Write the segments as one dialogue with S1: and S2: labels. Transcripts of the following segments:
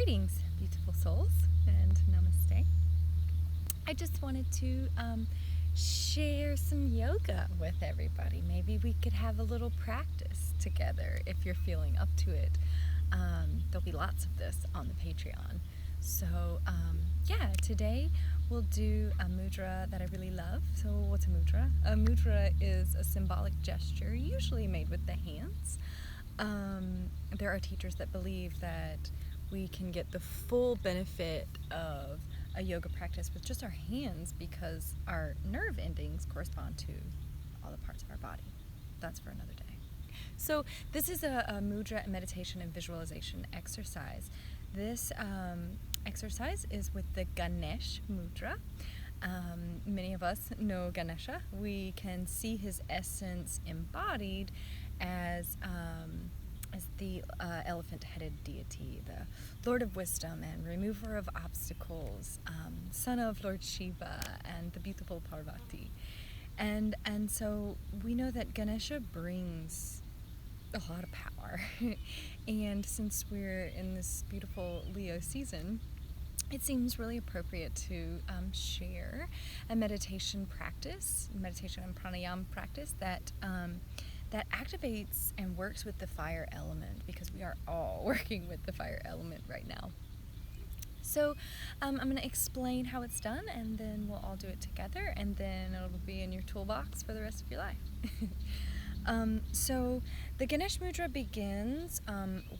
S1: Greetings, beautiful souls, and namaste. I just wanted to share some yoga with everybody. Maybe we could have a little practice together if you're feeling up to it. There'll be lots of this on the Patreon. So, today we'll do a mudra that I really love. So, what's a mudra? A mudra is a symbolic gesture, usually made with the hands. There are teachers that believe that we can get the full benefit of a yoga practice with just our hands because our nerve endings correspond to all the parts of our body. That's for another day. So this is a mudra meditation and visualization exercise. This exercise is with the Ganesh mudra. Many of us know Ganesha. We can see his essence embodied as the elephant-headed deity, the Lord of Wisdom and remover of obstacles, son of Lord Shiva and the beautiful Parvati. And so we know that Ganesha brings a lot of power. And since we're in this beautiful Leo season, it seems really appropriate to share a meditation and pranayama practice that activates and works with the fire element, because we are all working with the fire element right now. So I'm going to explain how it's done, and then we'll all do it together, and then it'll be in your toolbox for the rest of your life. So the Ganesh Mudra begins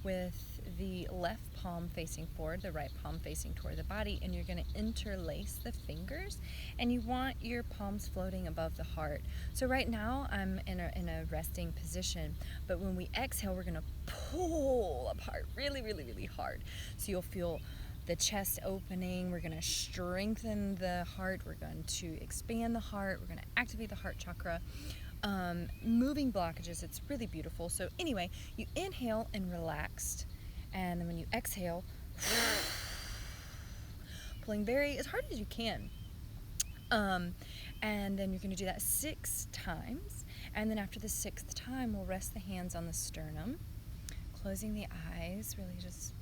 S1: with the left palm facing forward, the right palm facing toward the body, and you're going to interlace the fingers, and you want your palms floating above the heart. So right now I'm in a resting position, but when we exhale, we're going to pull apart really, really, really hard. So you'll feel the chest opening. We're going to strengthen the heart. We're going to expand the heart. We're going to activate the heart chakra. Moving blockages. It's really beautiful. So anyway, you inhale and relaxed, and then when you exhale, pulling as hard as you can. And then you're going to do that 6 times, and then after the 6th time, we'll rest the hands on the sternum, closing the eyes, really just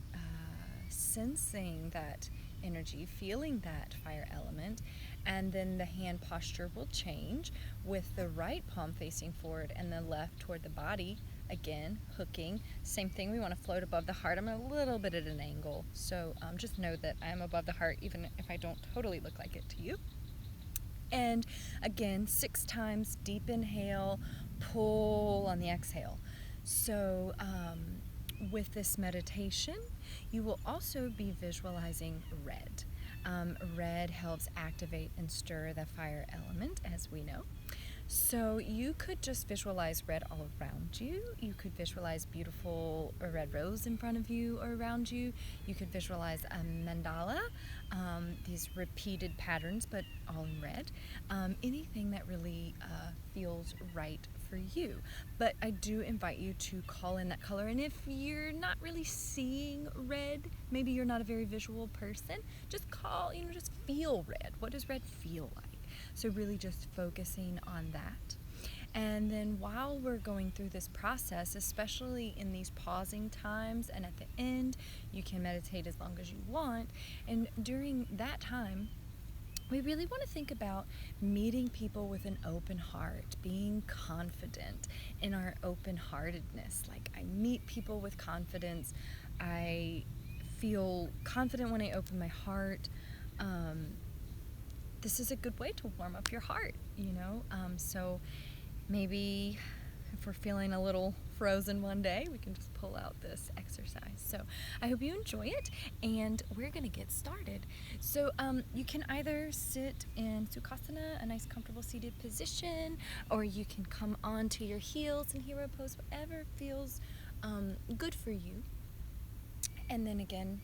S1: sensing that energy, feeling that fire element. And then the hand posture will change with the right palm facing forward and the left toward the body. Again, hooking. Same thing, we want to float above the heart. I'm a little bit at an angle, so just know that I'm above the heart, even if I don't totally look like it to you. And again, 6 times, deep inhale, pull on the exhale. So with this meditation, you will also be visualizing red. Red helps activate and stir the fire element, as we know. So you could just visualize red all around you. You could visualize beautiful red rose in front of you or around you. You could visualize a mandala, these repeated patterns, but all in red. Anything that really feels right for you. But I do invite you to call in that color. And if you're not really seeing red, maybe you're not a very visual person, just just feel red. What does red feel like? So really just focusing on that. And then while we're going through this process, especially in these pausing times and at the end, you can meditate as long as you want. And during that time, we really want to think about meeting people with an open heart, being confident in our open-heartedness. Like, I meet people with confidence. I feel confident when I open my heart. This is a good way to warm up your heart, so maybe if we're feeling a little frozen one day, we can just pull out this exercise. So I hope you enjoy it, and we're going to get started. So you can either sit in Sukhasana, a nice comfortable seated position, or you can come onto your heels in hero pose, whatever feels good for you. And then again,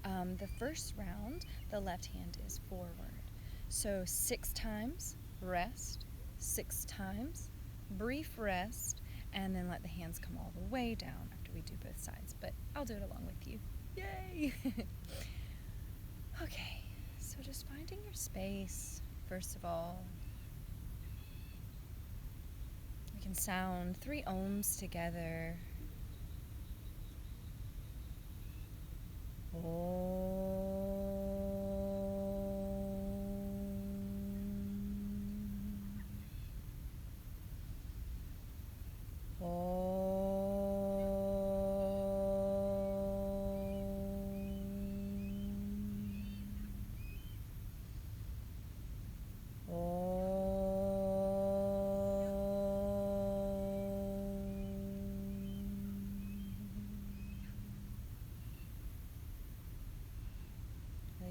S1: the first round, the left hand is forward. So 6 times, rest, 6 times, brief rest, and then let the hands come all the way down after we do both sides. But I'll do it along with you. Yay! Okay, so just finding your space, first of all. We can sound 3 ohms together. Om.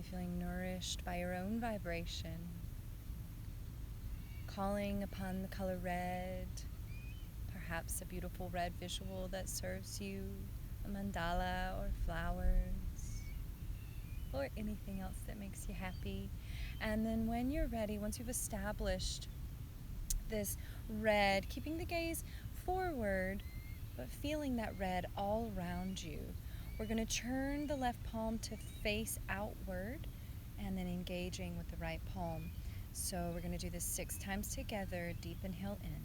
S1: Really feeling nourished by your own vibration. Calling upon the color red, perhaps a beautiful red visual that serves you, a mandala or flowers, or anything else that makes you happy. And then when you're ready, once you've established this red, keeping the gaze forward, but feeling that red all around you, we're going to turn the left palm to face outward and then engaging with the right palm. So we're going to do this 6 times together. Deep inhale in.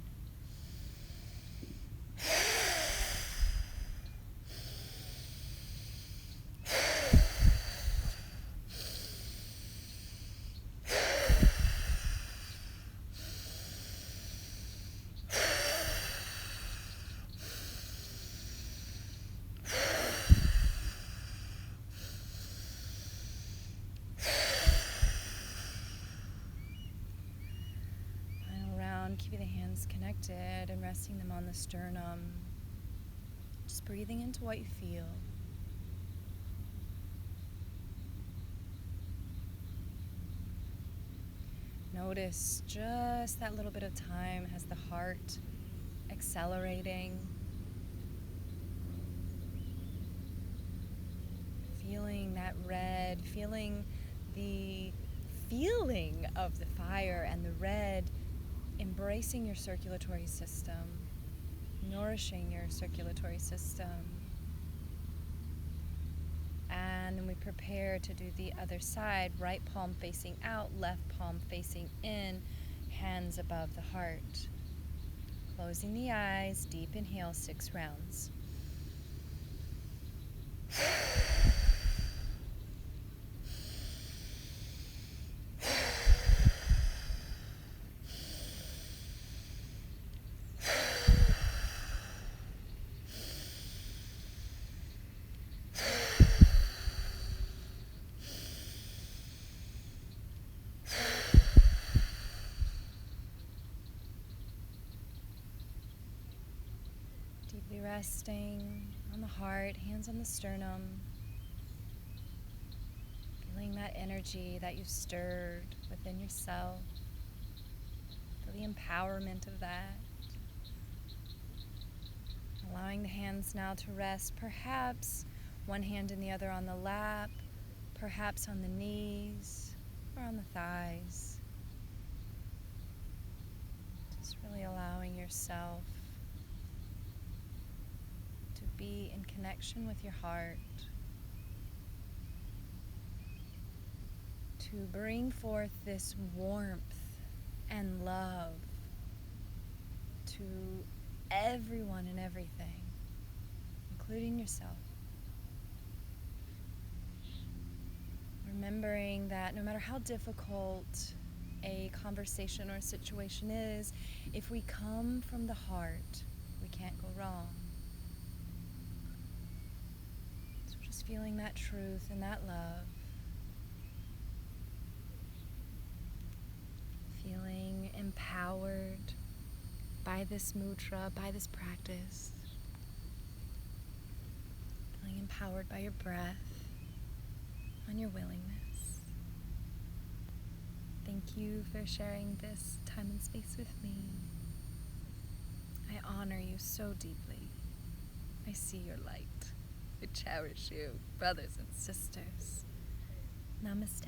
S1: Keeping the hands connected and resting them on the sternum. Just breathing into what you feel. Notice just that little bit of time has the heart accelerating. Feeling that red, feeling the feeling of the fire and the red embracing your circulatory system, nourishing your circulatory system. And then we prepare to do the other side, right palm facing out, left palm facing in, hands above the heart. Closing the eyes, deep inhale, 6 rounds. Deeply resting on the heart, hands on the sternum. Feeling that energy that you've stirred within yourself. Feel the empowerment of that. Allowing the hands now to rest, perhaps one hand and the other on the lap, perhaps on the knees or on the thighs. Just really allowing yourself to be in connection with your heart, to bring forth this warmth and love to everyone and everything, including yourself. Remembering that no matter how difficult a conversation or a situation is, if we come from the heart, we can't go wrong. So just feeling that truth and that love. Feeling empowered by this mudra, by this practice. Feeling empowered by your breath and your willingness. Thank you for sharing this time and space with me. I honor you so deeply. I see your light. I cherish you, brothers and sisters. Namaste.